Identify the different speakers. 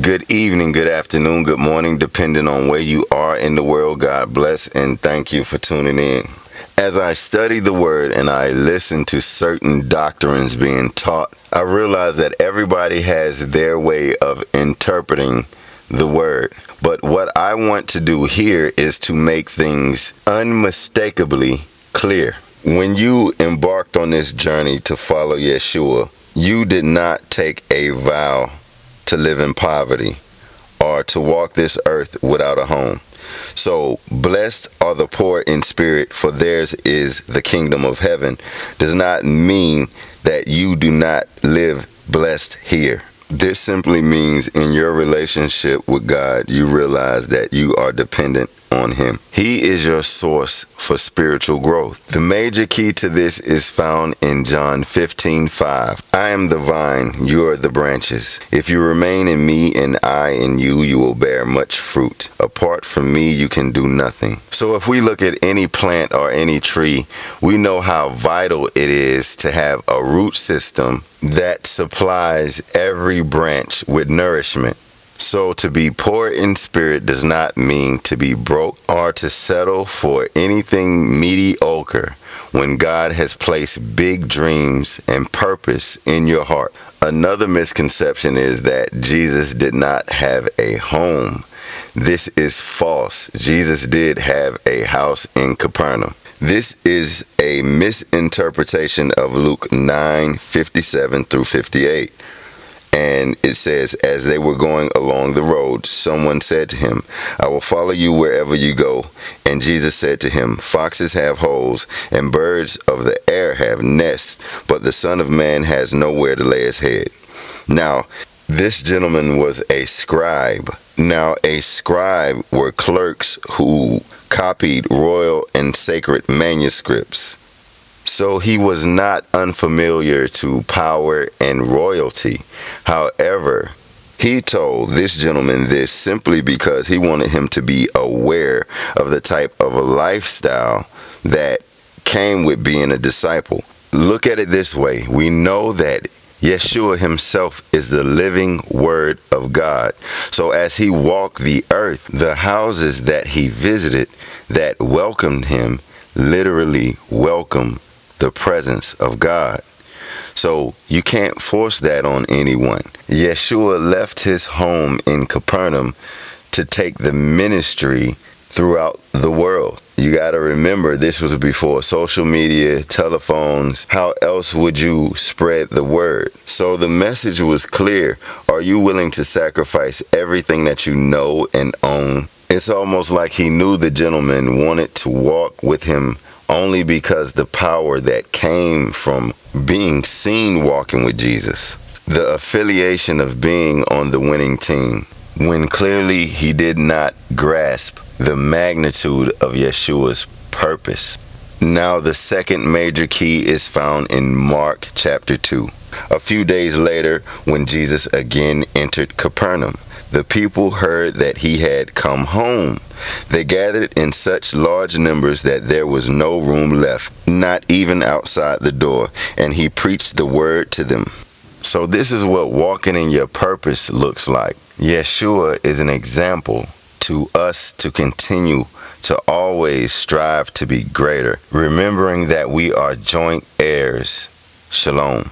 Speaker 1: Good evening, good afternoon, good morning, depending on where you are in the world. God bless and thank you for tuning in. As I study the Word and I listen to certain doctrines being taught, I realize that everybody has their way of interpreting the Word. But what I want to do here is to make things unmistakably clear. When you embarked on this journey to follow Yeshua, you did not take a vow to live in poverty or to walk this earth without a home. So, blessed are the poor in spirit, for theirs is the kingdom of heaven, does not mean that you do not live blessed here. This simply means in your relationship with God, you realize that you are dependent on Him. He is your source for spiritual growth. The major key to this is found in John 15:5. I am the vine, you are the branches. If you remain in me and I in you, you will bear much fruit. Apart from me, you can do nothing. So if we look at any plant or any tree, we know how vital it is to have a root system that supplies every branch with nourishment. So to be poor in spirit does not mean to be broke or to settle for anything mediocre when God has placed big dreams and purpose in your heart. Another misconception is that Jesus did not have a home. This is false. Jesus did have a house in Capernaum. This is a misinterpretation of Luke 9:57 through 58. And it says, as they were going along the road, someone said to him, I will follow you wherever you go. And Jesus said to him, foxes have holes and birds of the air have nests, but the Son of Man has nowhere to lay his head. Now, this gentleman was a scribe. Now, a scribe were clerks who copied royal and sacred manuscripts. So he was not unfamiliar to power and royalty. However, he told this gentleman this simply because he wanted him to be aware of the type of a lifestyle that came with being a disciple. Look at it this way. We know that Yeshua himself is the living word of God. So as he walked the earth, the houses that he visited that welcomed him literally welcomed the presence of God. So you can't force that on anyone. Yeshua left his home in Capernaum to take the ministry throughout the world. You got to remember, this was before social media, telephones. How else would you spread the word? So the message was clear. Are you willing to sacrifice everything that you know and own? It's almost like he knew the gentleman wanted to walk with him only because the power that came from being seen walking with Jesus. The affiliation of being on the winning team, when clearly he did not grasp the magnitude of Yeshua's purpose. Now the second major key is found in Mark chapter 2. A few days later, when Jesus again entered Capernaum, the people heard that he had come home. They gathered in such large numbers that there was no room left, not even outside the door, and he preached the word to them. So this is what walking in your purpose looks like. Yeshua is an example to us to continue to always strive to be greater, remembering that we are joint heirs. Shalom.